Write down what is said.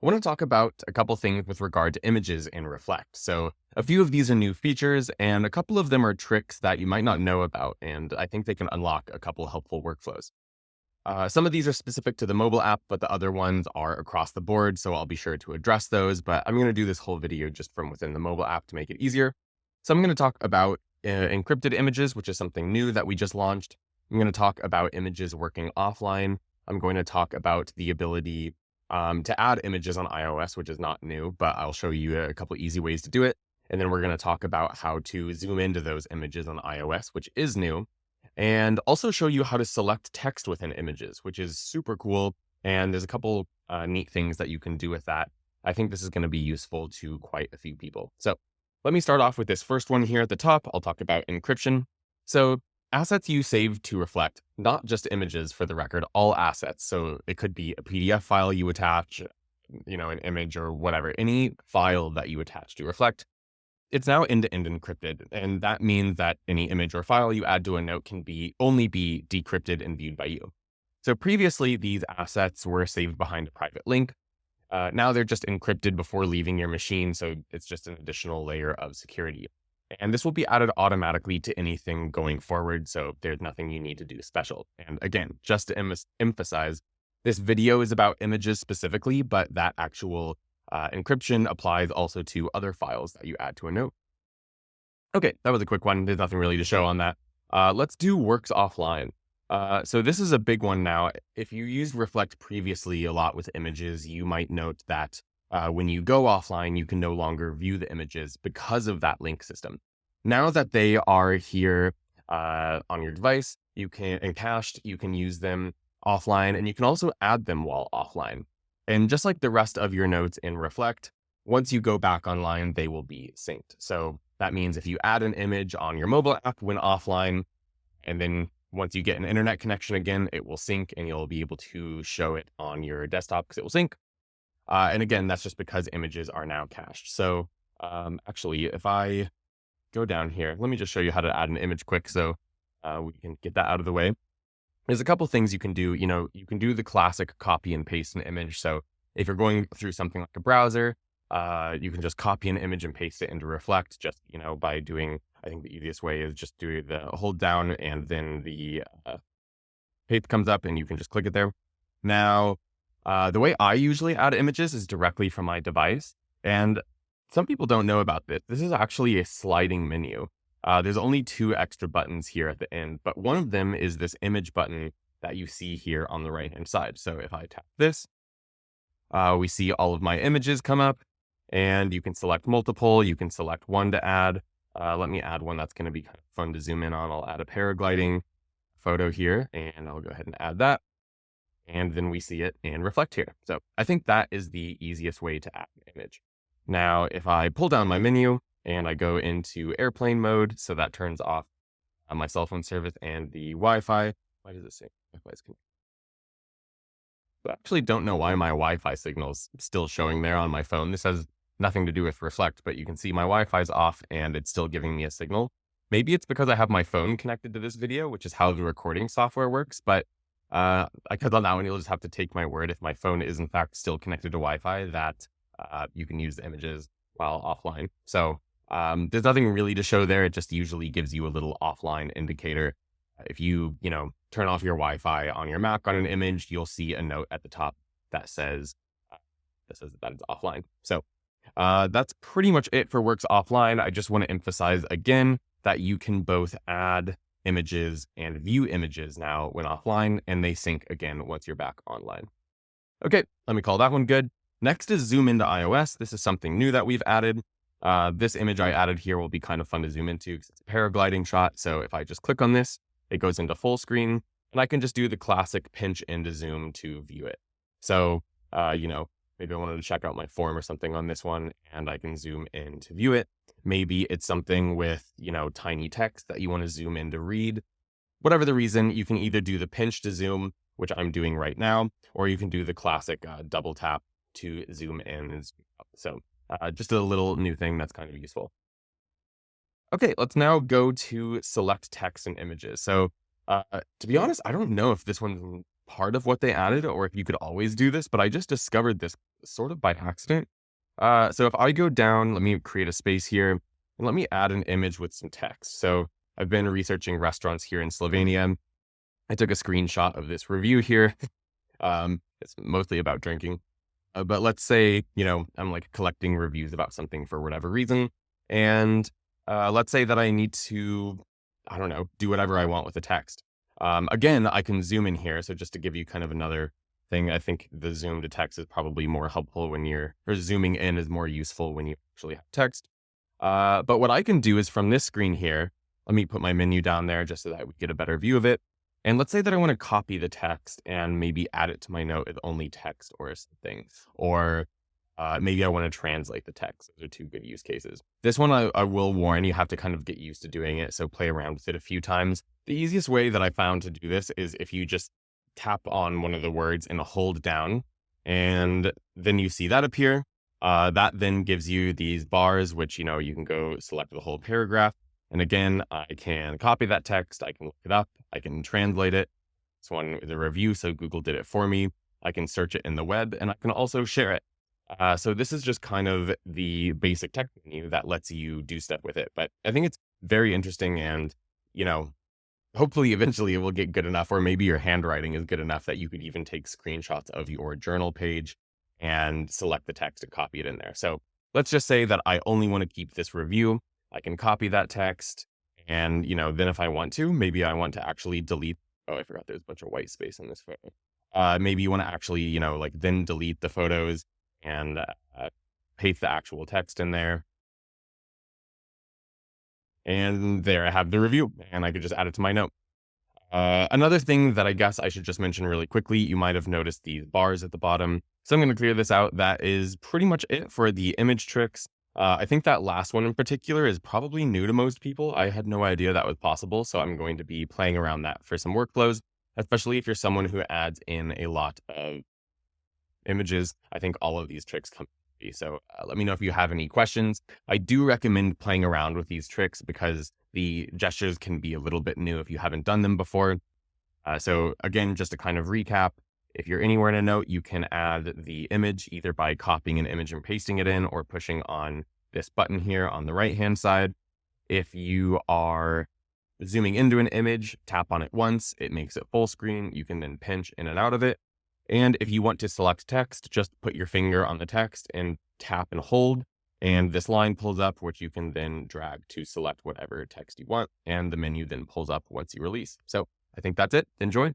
I want to talk about a couple things with regard to images in Reflect. So, a few of these are new features, and a couple of them are tricks that you might not know about, and I think they can unlock a couple helpful workflows. Some of these are specific to the mobile app, but the other ones are across the board, so I'll be sure to address those. But I'm going to do this whole video just from within the mobile app to make it easier. So, I'm going to talk about encrypted images, which is something new that we just launched. I'm going to talk about images working offline. I'm going to talk about the ability to add images on iOS, which is not new, but I'll show you a couple easy ways to do it. And then we're going to talk about how to zoom into those images on iOS, which is new, and also show you how to select text within images, which is super cool. And there's a couple neat things that you can do with that. I think this is going to be useful to quite a few people. So let me start off with this first one here at the top. I'll talk about encryption. So assets you save to Reflect, not just images for the record, all assets. So it could be a PDF file you attach, an image or whatever, any file that you attach to Reflect. It's now end-to-end encrypted. And that means that any image or file you add to a note can only be decrypted and viewed by you. So previously, these assets were saved behind a private link. Now they're just encrypted before leaving your machine. So it's just an additional layer of security. And this will be added automatically to anything going forward, so there's nothing you need to do special. And again, just to emphasize, this video is about images specifically, but that actual encryption applies also to other files that you add to a note. Okay, that was a quick one. There's nothing really to show on that. Let's do works offline. So this is a big one now. If you used Reflect previously a lot with images, you might note that when you go offline, you can no longer view the images because of that link system. Now that they are here on your device, and cached, you can use them offline, and you can also add them while offline. And just like the rest of your notes in Reflect, once you go back online, they will be synced. So that means if you add an image on your mobile app when offline, and then once you get an internet connection again, it will sync and you'll be able to show it on your desktop because it will sync. And again, that's just because images are now cached. So actually, if I go down here, let me just show you how to add an image quick so we can get that out of the way. There's a couple things you can do. You can do the classic copy and paste an image. So if you're going through something like a browser, you can just copy an image and paste it into Reflect just, by doing, I think the easiest way is just do the hold down and then the paste comes up and you can just click it there. Now, the way I usually add images is directly from my device. And some people don't know about this. This is actually a sliding menu. There's only 2 extra buttons here at the end, but one of them is this image button that you see here on the right-hand side. So if I tap this, we see all of my images come up, and you can select multiple. You can select one to add. Let me add one that's going to be kind of fun to zoom in on. I'll add a paragliding photo here, and I'll go ahead and add that. And then we see it in Reflect here. So I think that is the easiest way to add an image. Now, if I pull down my menu and I go into airplane mode, so that turns off my cell phone service and the Wi-Fi. Why does it say Wi-Fi is connected? I actually don't know why my Wi-Fi signal is still showing there on my phone. This has nothing to do with Reflect, but you can see my Wi-Fi is off and it's still giving me a signal. Maybe it's because I have my phone connected to this video, which is how the recording software works, but I guess on that one, you'll just have to take my word if my phone is in fact still connected to Wi-Fi that you can use the images while offline. So there's nothing really to show there. It just usually gives you a little offline indicator. If you, turn off your Wi-Fi on your Mac on an image, you'll see a note at the top that says that it's offline. So that's pretty much it for works offline. I just want to emphasize again that you can both add images and view images now when offline, and they sync again once you're back online. Okay, let me call that one good. Next is zoom into iOS. This is something new that we've added. This image I added here will be kind of fun to zoom into because it's a paragliding shot. So if I just click on this, it goes into full screen, and I can just do the classic pinch into zoom to view it. So, maybe I wanted to check out my form or something on this one, and I can zoom in to view it. Maybe it's something with, tiny text that you want to zoom in to read. Whatever the reason, you can either do the pinch to zoom, which I'm doing right now, or you can do the classic double tap to zoom in and zoom out. So just a little new thing that's kind of useful. Okay, let's now go to select text and images. So to be honest, I don't know if this one's part of what they added or if you could always do this, but I just discovered this sort of by accident. So if I go down, let me create a space here and let me add an image with some text. So I've been researching restaurants here in Slovenia. I took a screenshot of this review here. It's mostly about drinking. But let's say, I'm like collecting reviews about something for whatever reason. And let's say that I need to, I don't know, do whatever I want with the text. Again, I can zoom in here. So just to give you kind of another thing, I think the zoom to text is probably more helpful or zooming in is more useful when you actually have text. But what I can do is from this screen here, let me put my menu down there just so that we get a better view of it. And let's say that I want to copy the text and maybe add it to my note with only text or something. Or maybe I want to translate the text. Those are two good use cases. This one, I will warn you have to kind of get used to doing it. So play around with it a few times. The easiest way that I found to do this is if you just tap on one of the words and hold down, and then you see that appear. That then gives you these bars, which, you can go select the whole paragraph. And again, I can copy that text. I can look it up. I can translate it. This one is a review, so Google did it for me. I can search it in the web, and I can also share it. So this is just kind of the basic text menu that lets you do stuff with it. But I think it's very interesting and, hopefully eventually it will get good enough, or maybe your handwriting is good enough that you could even take screenshots of your journal page and select the text and copy it in there. So let's just say that I only want to keep this review. I can copy that text and, then if I want to, maybe I want to actually delete. Oh, I forgot there's a bunch of white space in this photo. Maybe you want to actually, then delete the photos and paste the actual text in there. And there I have the review and I could just add it to my note. Another thing that I guess I should just mention really quickly, you might have noticed these bars at the bottom. So I'm going to clear this out. That is pretty much it for the image tricks. I think that last one in particular is probably new to most people. I had no idea that was possible. So I'm going to be playing around that for some workflows, especially if you're someone who adds in a lot of images. I think all of these tricks come in handy. So let me know if you have any questions. I do recommend playing around with these tricks because the gestures can be a little bit new if you haven't done them before. So again, just to kind of recap, if you're anywhere in a note, you can add the image either by copying an image and pasting it in or pushing on this button here on the right-hand side. If you are zooming into an image, tap on it once, it makes it full screen. You can then pinch in and out of it. And if you want to select text, just put your finger on the text and tap and hold. And this line pulls up, which you can then drag to select whatever text you want. And the menu then pulls up once you release. So I think that's it. Enjoy.